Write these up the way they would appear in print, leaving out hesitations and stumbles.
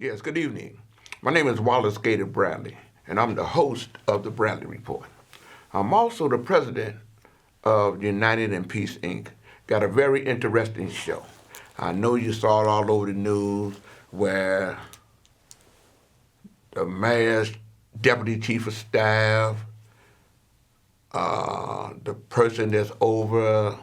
Yes, good evening. My name is Wallace Bradley, and I'm the host of the Bradley Report. I'm also the president of United in Peace, Inc. Got a very interesting show. I know you saw it all over the news where the mayor's deputy chief of staff, the person that's over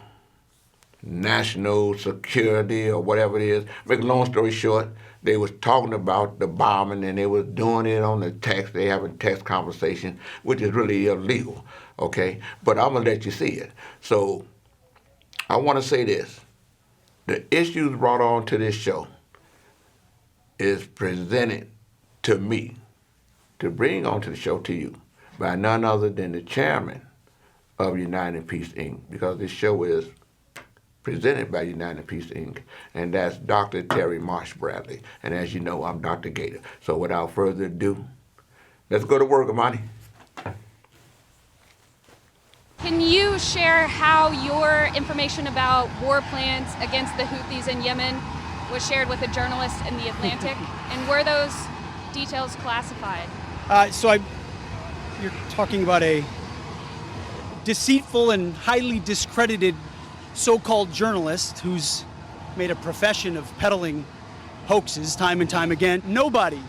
national security or whatever it is. Make a long story short, they was talking about the bombing and they was doing it on the text. They having text conversation, which is really illegal, okay? But I'm gonna let you see it. So I wanna say this. The issues brought on to this show is presented to me to bring onto the show to you by none other than the chairman of United in Peace, Inc., because this show is presented by United in Peace, Inc., and that's Dr. Terry Marsh Bradley. And as you know, I'm Dr. Gator. So without further ado, let's go to work, Amani. Can you share how your information about war plans against the Houthis in Yemen was shared with a journalist in The Atlantic? And were those details classified? You're talking about a deceitful and highly discredited so-called journalist who's made a profession of peddling hoaxes time and time again. Nobody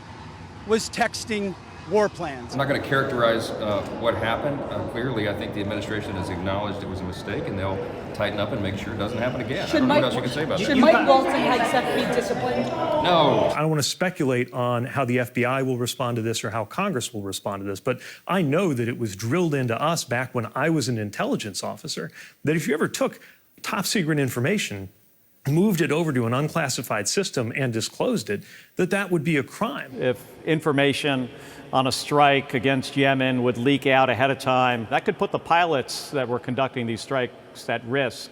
was texting war plans. I'm not going to characterize what happened. Clearly, I think the administration has acknowledged it was a mistake, and they'll tighten up and make sure it doesn't happen again. I don't know what else you can say about that. Should Mike Walton have be disciplined? No. I don't want to speculate on how the FBI will respond to this or how Congress will respond to this, but I know that it was drilled into us back when I was an intelligence officer that if you ever took top secret information, moved it over to an unclassified system and disclosed it, that would be a crime. If information on a strike against Yemen would leak out ahead of time, that could put the pilots that were conducting these strikes at risk.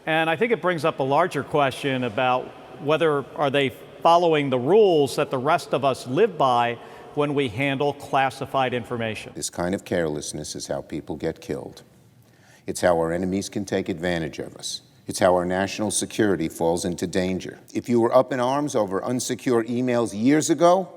And I think it brings up a larger question about whether are they following the rules that the rest of us live by when we handle classified information. This kind of carelessness is how people get killed. It's how our enemies can take advantage of us. It's how our national security falls into danger. If you were up in arms over unsecure emails years ago,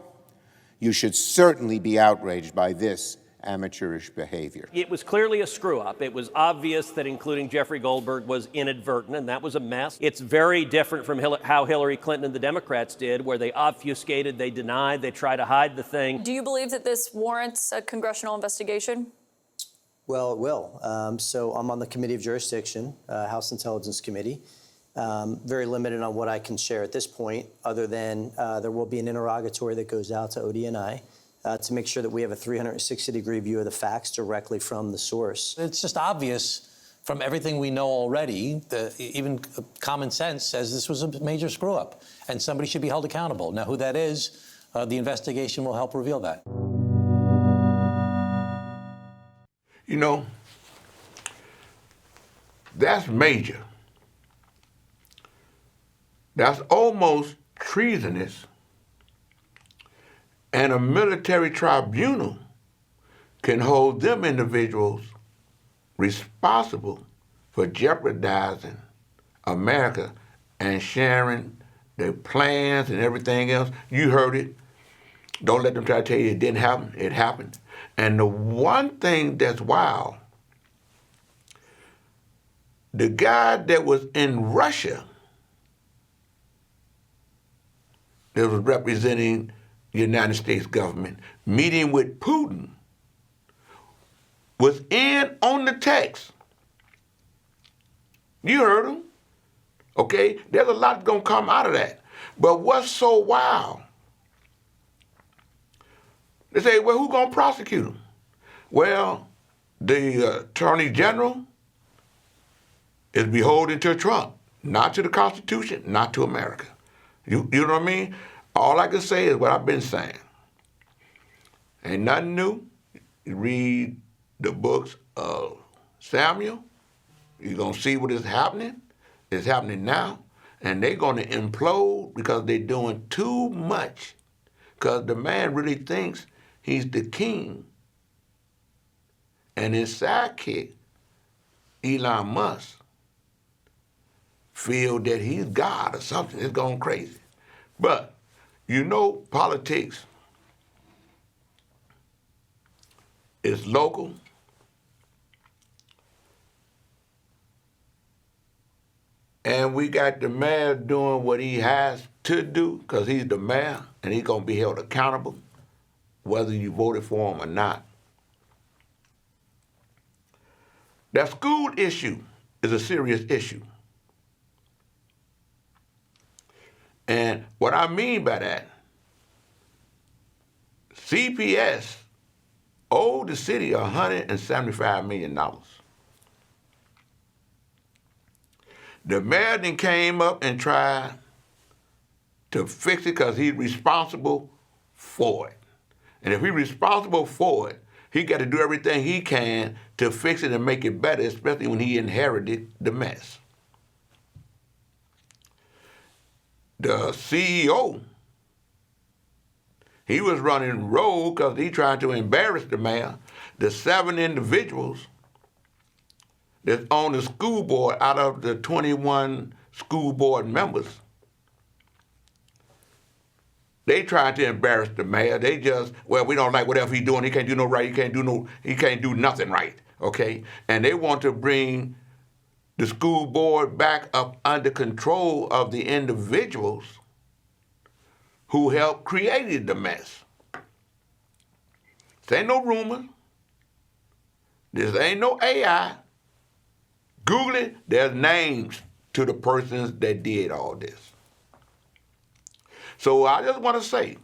you should certainly be outraged by this amateurish behavior. It was clearly a screw-up. It was obvious that including Jeffrey Goldberg was inadvertent, and that was a mess. It's very different from how Hillary Clinton and the Democrats did, where they obfuscated, they denied, they tried to hide the thing. Do you believe that this warrants a congressional investigation? Well, it will. So I'm on the Committee of Jurisdiction, House Intelligence Committee. Very limited on what I can share at this point, other than there will be an interrogatory that goes out to ODNI to make sure that we have a 360-degree view of the facts directly from the source. It's just obvious from everything we know already, even common sense says this was a major screw-up, and somebody should be held accountable. Now, who that is, the investigation will help reveal that. You know, that's major. That's almost treasonous. And a military tribunal can hold them individuals responsible for jeopardizing America and sharing their plans and everything else. You heard it. Don't let them try to tell you it didn't happen. It happened. And the one thing that's wild, the guy that was in Russia that was representing the United States government, meeting with Putin, was in on the text. You heard him, okay? There's a lot gonna come out of that. But what's so wild? They say, well, who's gonna prosecute him? Well, the Attorney General is beholden to Trump, not to the Constitution, not to America. You know what I mean? All I can say is what I've been saying. Ain't nothing new. You read the books of Samuel, you're gonna see what is happening. It's happening now. And they're gonna implode because they're doing too much. Because the man really thinks he's the king. And his sidekick, Elon Musk, feel that he's God or something. It's going crazy. But You know, politics is local. And we got the mayor doing what he has to do, because he's the mayor, and he's going to be held accountable, whether you voted for him or not. That school issue is a serious issue. And what I mean by that, CPS owed the city $175 million. The mayor then came up and tried to fix it because he's responsible for it. And if he's responsible for it, he got to do everything he can to fix it and make it better, especially when he inherited the mess. The CEO, he was running rogue because he tried to embarrass the mayor. The 7 individuals that's on the school board out of the 21 school board members, they tried to embarrass the mayor. They just, well, we don't like whatever he's doing. He can't do no right. He can't do nothing right. Okay, and they want to bring the school board back up under control of the individuals who helped create the mess. This ain't no rumor. This ain't no AI. Google it. There's names to the persons that did all this. So I just want to say,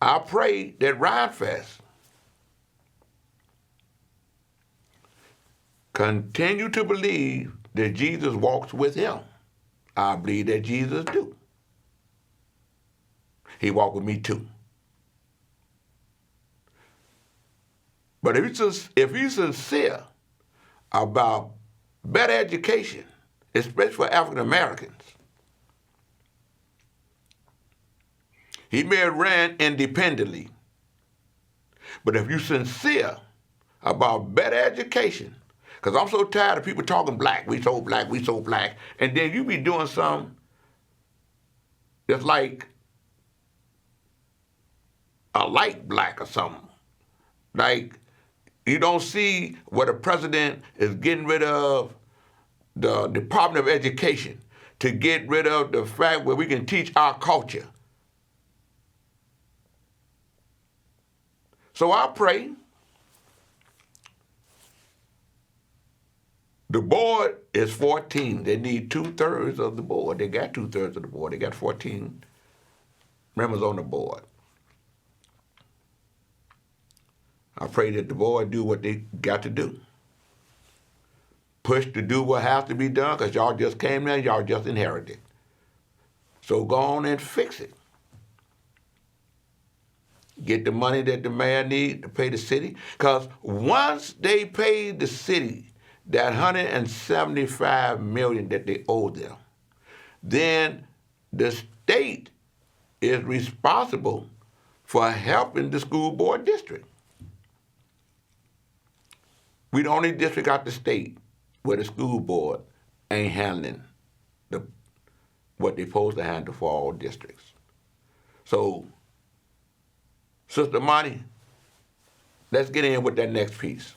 I pray that Rhinefest continue to believe that Jesus walks with him. I believe that Jesus do. He walked with me too. But if he's sincere about better education, especially for African Americans, he may have ran independently. But if you're sincere about better education, because I'm so tired of people talking black, we so black, we so black, and then you be doing something that's like a light black or something. Like, you don't see where the president is getting rid of the Department of Education to get rid of the fact where we can teach our culture. So I pray the board is 14. They need 2/3 of the board. They got 2/3 of the board. They got 14 members on the board. I pray that the board do what they got to do. Push to do what has to be done, because y'all just came there, y'all just inherited. So go on and fix it. Get the money that the mayor needs to pay the city. Because once they pay the city that $175 million that they owe them, then the state is responsible for helping the school board district. We the only district out the state where the school board ain't handling what they're supposed to handle for all districts. So, Sister Monty, let's get in with that next piece.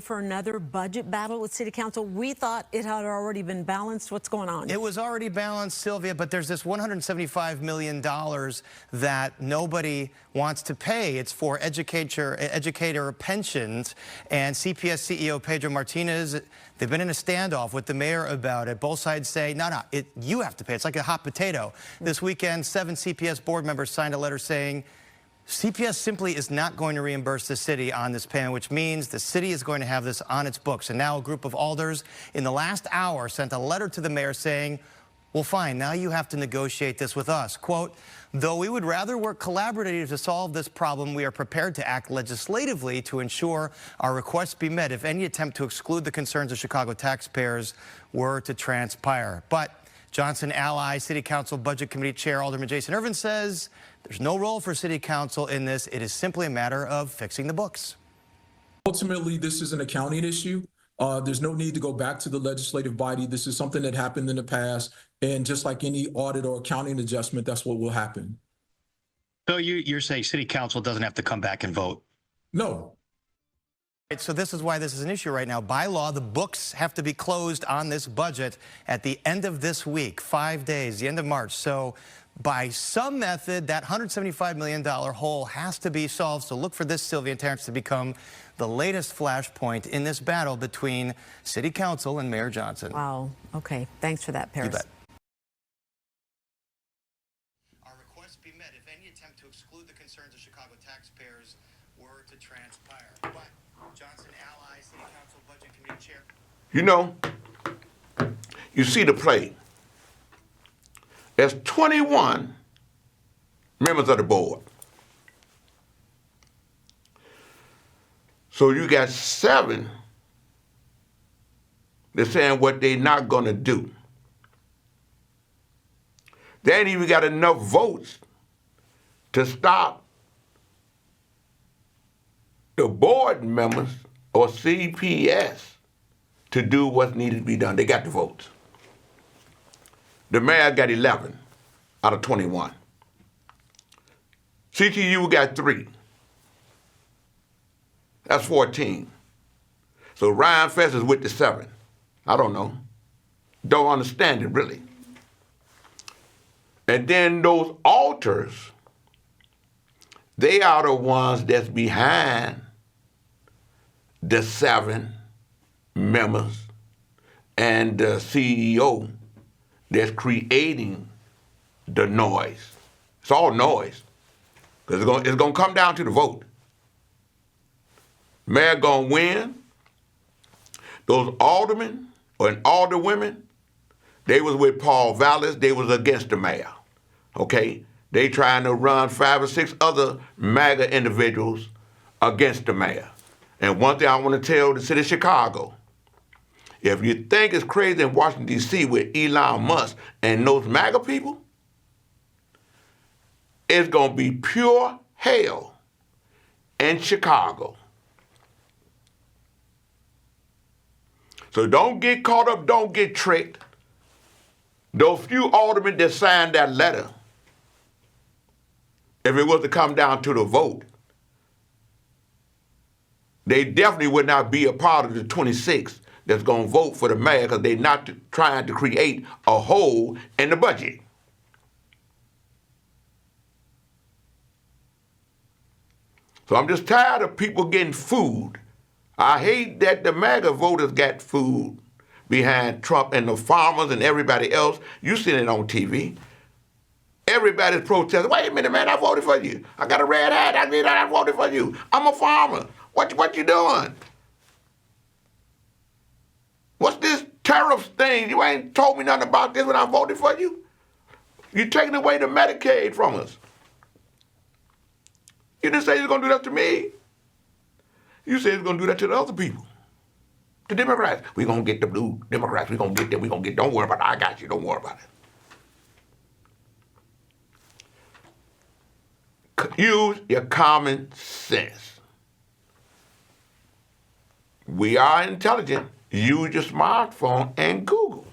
For another budget battle with City Council? We thought it had already been balanced. What's going on? It was already balanced, Sylvia, but there's this $175 million that nobody wants to pay. It's for educator pensions, and CPS CEO Pedro Martinez, they've been in a standoff with the mayor about it. Both sides say, no, you have to pay. It's like a hot potato. This weekend, 7 CPS board members signed a letter saying CPS simply is not going to reimburse the city on this payment, which means the city is going to have this on its books. And now a group of alders in the last hour sent a letter to the mayor saying, well, fine, now you have to negotiate this with us. Quote, though we would rather work collaboratively to solve this problem, we are prepared to act legislatively to ensure our requests be met if any attempt to exclude the concerns of Chicago taxpayers were to transpire. But Johnson ally City Council Budget Committee Chair Alderman Jason Irvin says there's no role for City Council in this. It is simply a matter of fixing the books. Ultimately, this is an accounting issue. There's no need to go back to the legislative body. This is something that happened in the past. And just like any audit or accounting adjustment, that's what will happen. So you're saying city council doesn't have to come back and vote? No. Right, so this is why this is an issue right now. By law, the books have to be closed on this budget at the end of this week, 5 days, the end of March. So by some method, that $175 million hole has to be solved. So look for this, Sylvia and Terrence, to become the latest flashpoint in this battle between City Council and Mayor Johnson. Wow. Okay. Thanks for that, Paris. You bet. Our request be met if any attempt to exclude the concerns of Chicago taxpayers were to transpire. But Johnson ally, City Council Budget Committee Chair. You know, you see the play. There's 21 members of the board. So you got 7 that's saying what they're not gonna do. They ain't even got enough votes to stop the board members or CPS to do what's needed to be done. They got the votes. The mayor got 11 out of 21. CTU got 3. That's 14. So Ryan Fest is with the 7. I don't know. Don't understand it, really. And then those alters, they are the ones that's behind the 7 members and the CEO that's creating the noise. It's all noise, because it's gonna come down to the vote. Mayor gonna win. Those aldermen and alderwomen, they was with Paul Vallis, they was against the mayor, okay? They trying to run 5 or 6 other MAGA individuals against the mayor. And one thing I want to tell the city of Chicago, if you think it's crazy in Washington, D.C. with Elon Musk and those MAGA people, it's going to be pure hell in Chicago. So don't get caught up, don't get tricked. Those few aldermen that signed that letter, if it was to come down to the vote, they definitely would not be a part of the 26 that's going to vote for the mayor, because they're not trying to create a hole in the budget. So I'm just tired of people getting fooled. I hate that the MAGA voters got fooled behind Trump and the farmers and everybody else. You seen it on TV. Everybody's protesting. Wait a minute, man, I voted for you. I got a red hat. I voted for you. I'm a farmer. What you doing? What's this tariff thing? You ain't told me nothing about this when I voted for you. You're taking away the Medicaid from us. You didn't say you're going to do that to me. You said you're going to do that to the other people. The Democrats. We're going to get the blue Democrats. We're going to get them. We're going to get, don't worry about it. I got you. Don't worry about it. Use your common sense. We are intelligent. Use your smartphone and Google.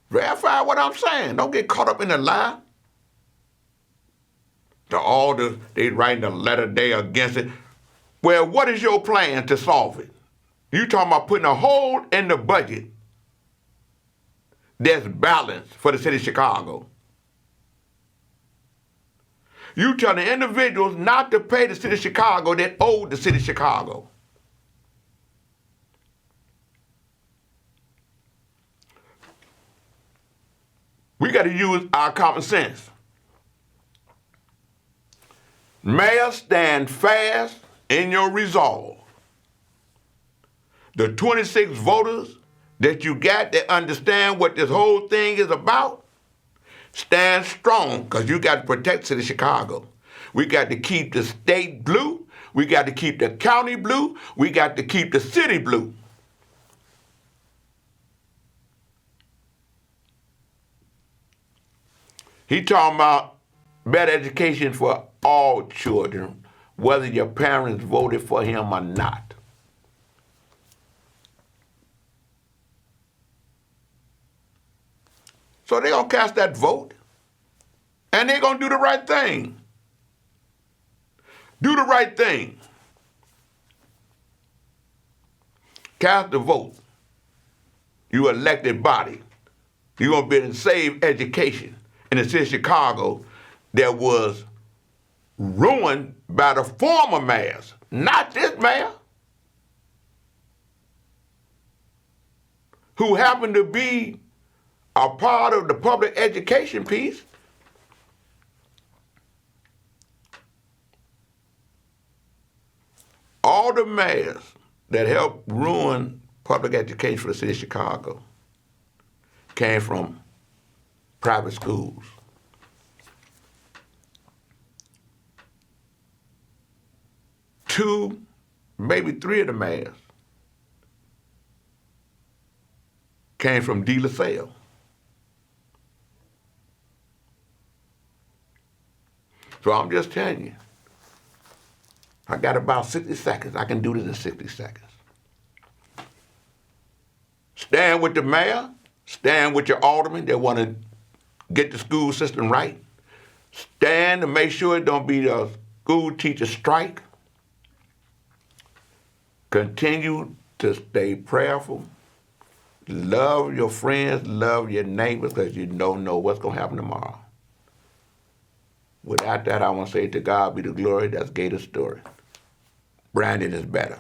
Verify what I'm saying. Don't get caught up in the lie. They writing a letter, they against it. Well, what is your plan to solve it? You talking about putting a hole in the budget that's balanced for the city of Chicago. You tell the individuals not to pay the city of Chicago that owe the city of Chicago. We got to use our common sense. Mayor, stand fast in your resolve. The 26 voters that you got that understand what this whole thing is about, stand strong, because you got to protect the city of Chicago. We got to keep the state blue. We got to keep the county blue. We got to keep the city blue. He talking about better education for all children, whether your parents voted for him or not. So they're going to cast that vote, and they're going to do the right thing. Do the right thing. Cast the vote. You elected body. You're going to be able to save education in the city of Chicago that was ruined by the former mayors, not this mayor, who happened to be a part of the public education piece. All the mayors that helped ruin public education for the city of Chicago came from private schools. Two, maybe three of the mayors came from De La Salle. So I'm just telling you, I got about 60 seconds. I can do this in 60 seconds. Stand with the mayor, stand with your aldermen that want to get the school system right. Stand to make sure it don't be a school teacher strike. Continue to stay prayerful. Love your friends, love your neighbors, because you don't know what's going to happen tomorrow. Without that, I want to say to God be the glory. That's Gator's story. Brandon is better.